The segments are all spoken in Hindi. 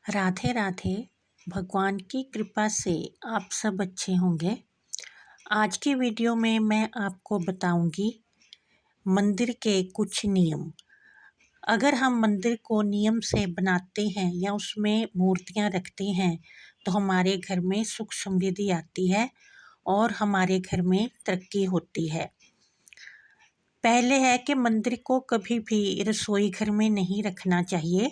राधे राधे। भगवान की कृपा से आप सब अच्छे होंगे। आज की वीडियो में मैं आपको बताऊंगी मंदिर के कुछ नियम। अगर हम मंदिर को नियम से बनाते हैं या उसमें मूर्तियां रखते हैं तो हमारे घर में सुख समृद्धि आती है और हमारे घर में तरक्की होती है। पहले है कि मंदिर को कभी भी रसोई घर में नहीं रखना चाहिए,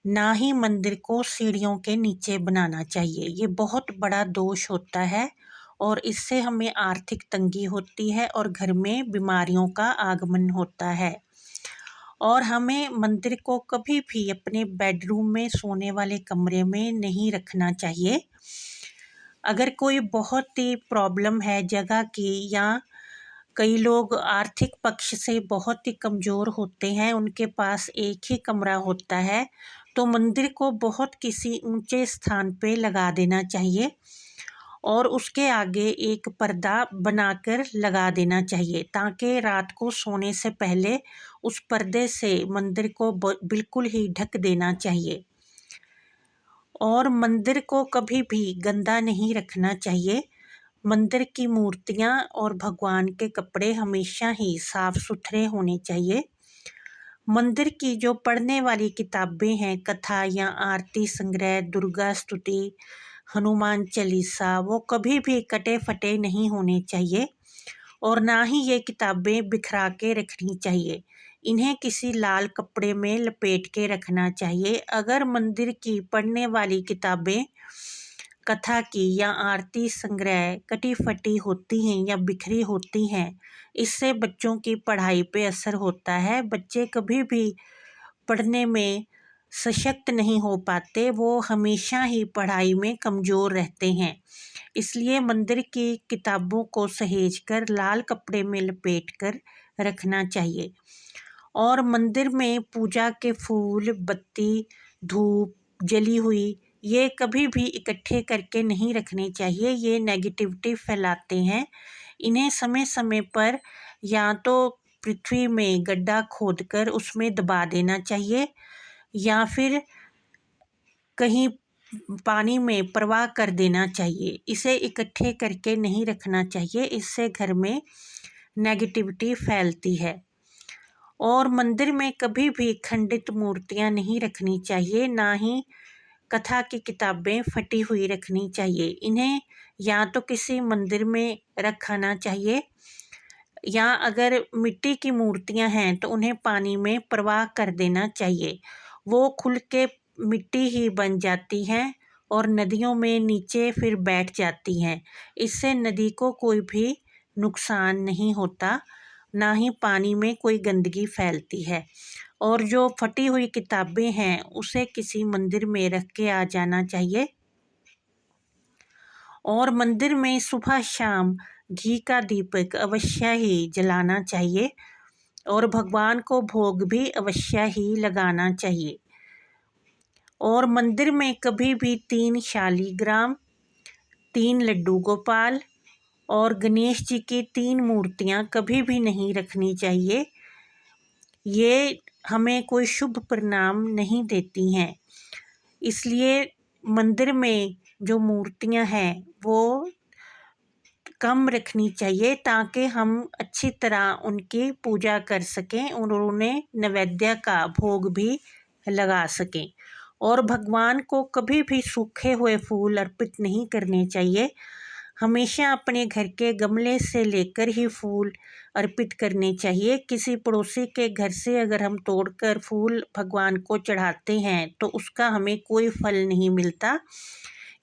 ना ही मंदिर को सीढ़ियों के नीचे बनाना चाहिए। ये बहुत बड़ा दोष होता है और इससे हमें आर्थिक तंगी होती है और घर में बीमारियों का आगमन होता है। और हमें मंदिर को कभी भी अपने बेडरूम में सोने वाले कमरे में नहीं रखना चाहिए। अगर कोई बहुत ही प्रॉब्लम है जगह की या कई लोग आर्थिक पक्ष से बहुत ही कमज़ोर होते हैं, उनके पास एक ही कमरा होता है, तो मंदिर को बहुत किसी ऊंचे स्थान पे लगा देना चाहिए और उसके आगे एक पर्दा बनाकर लगा देना चाहिए ताकि रात को सोने से पहले उस पर्दे से मंदिर को बिल्कुल ही ढक देना चाहिए। और मंदिर को कभी भी गंदा नहीं रखना चाहिए। मंदिर की मूर्तियाँ और भगवान के कपड़े हमेशा ही साफ सुथरे होने चाहिए। मंदिर की जो पढ़ने वाली किताबें हैं, कथा या आरती संग्रह, दुर्गा स्तुति, हनुमान चालीसा, वो कभी भी कटे फटे नहीं होने चाहिए और ना ही ये किताबें बिखरा के रखनी चाहिए। इन्हें किसी लाल कपड़े में लपेट के रखना चाहिए। अगर मंदिर की पढ़ने वाली किताबें कथा की या आरती संग्रह कटी फटी होती हैं या बिखरी होती हैं, इससे बच्चों की पढ़ाई पे असर होता है। बच्चे कभी भी पढ़ने में सशक्त नहीं हो पाते, वो हमेशा ही पढ़ाई में कमज़ोर रहते हैं। इसलिए मंदिर की किताबों को सहेज कर लाल कपड़े में लपेट कर रखना चाहिए। और मंदिर में पूजा के फूल, बत्ती, धूप जली हुई ये कभी भी इकट्ठे करके नहीं रखने चाहिए। ये नेगेटिविटी फैलाते हैं। इन्हें समय समय पर या तो पृथ्वी में गड्ढा खोदकर उसमें दबा देना चाहिए या फिर कहीं पानी में प्रवाह कर देना चाहिए। इसे इकट्ठे करके नहीं रखना चाहिए, इससे घर में नेगेटिविटी फैलती है। और मंदिर में कभी भी खंडित मूर्तियां नहीं रखनी चाहिए, ना ही कथा की किताबें फटी हुई रखनी चाहिए। इन्हें या तो किसी मंदिर में रखना चाहिए या अगर मिट्टी की मूर्तियां हैं तो उन्हें पानी में प्रवाह कर देना चाहिए। वो खुल के मिट्टी ही बन जाती हैं और नदियों में नीचे फिर बैठ जाती हैं। इससे नदी को कोई भी नुकसान नहीं होता, ना ही पानी में कोई गंदगी फैलती है। और जो फटी हुई किताबें हैं उसे किसी मंदिर में रख के आ जाना चाहिए। और मंदिर में सुबह शाम घी का दीपक अवश्य ही जलाना चाहिए और भगवान को भोग भी अवश्य ही लगाना चाहिए। और मंदिर में कभी भी 3 शालीग्राम, 3 लड्डू गोपाल और गणेश जी की 3 मूर्तियां कभी भी नहीं रखनी चाहिए। ये हमें कोई शुभ परिणाम नहीं देती हैं। इसलिए मंदिर में जो मूर्तियां हैं वो कम रखनी चाहिए ताकि हम अच्छी तरह उनकी पूजा कर सकें और उन्हें नैवेद्य का भोग भी लगा सकें। और भगवान को कभी भी सूखे हुए फूल अर्पित नहीं करने चाहिए। हमेशा अपने घर के गमले से लेकर ही फूल अर्पित करने चाहिए। किसी पड़ोसी के घर से अगर हम तोड़कर फूल भगवान को चढ़ाते हैं तो उसका हमें कोई फल नहीं मिलता।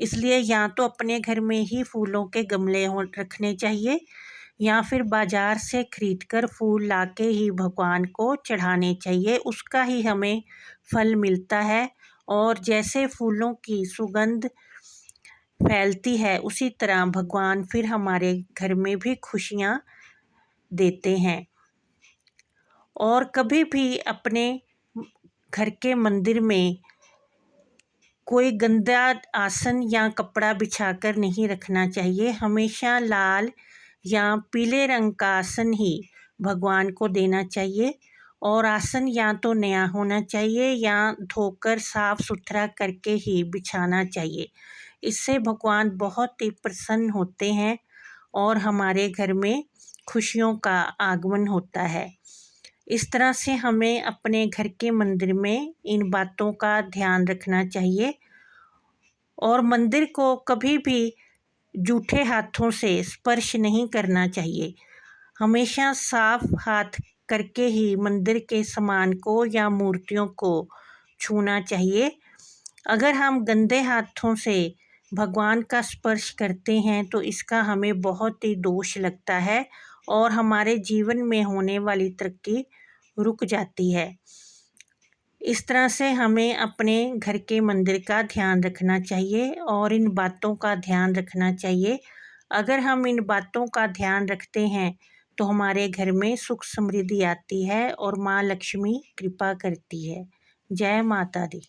इसलिए या तो अपने घर में ही फूलों के गमले रखने चाहिए या फिर बाज़ार से खरीदकर फूल लाके ही भगवान को चढ़ाने चाहिए, उसका ही हमें फल मिलता है। और जैसे फूलों की सुगंध फैलती है उसी तरह भगवान फिर हमारे घर में भी खुशियाँ देते हैं। और कभी भी अपने घर के मंदिर में कोई गंदा आसन या कपड़ा बिछाकर नहीं रखना चाहिए। हमेशा लाल या पीले रंग का आसन ही भगवान को देना चाहिए और आसन या तो नया होना चाहिए या धोकर साफ सुथरा करके ही बिछाना चाहिए। इससे भगवान बहुत ही प्रसन्न होते हैं और हमारे घर में खुशियों का आगमन होता है। इस तरह से हमें अपने घर के मंदिर में इन बातों का ध्यान रखना चाहिए और मंदिर को कभी भी जूठे हाथों से स्पर्श नहीं करना चाहिए। हमेशा साफ हाथ करके ही मंदिर के सामान को या मूर्तियों को छूना चाहिए। अगर हम गंदे हाथों से भगवान का स्पर्श करते हैं तो इसका हमें बहुत ही दोष लगता है और हमारे जीवन में होने वाली तरक्की रुक जाती है। इस तरह से हमें अपने घर के मंदिर का ध्यान रखना चाहिए और इन बातों का ध्यान रखना चाहिए। अगर हम इन बातों का ध्यान रखते हैं तो हमारे घर में सुख समृद्धि आती है और माँ लक्ष्मी कृपा करती है। जय माता दी।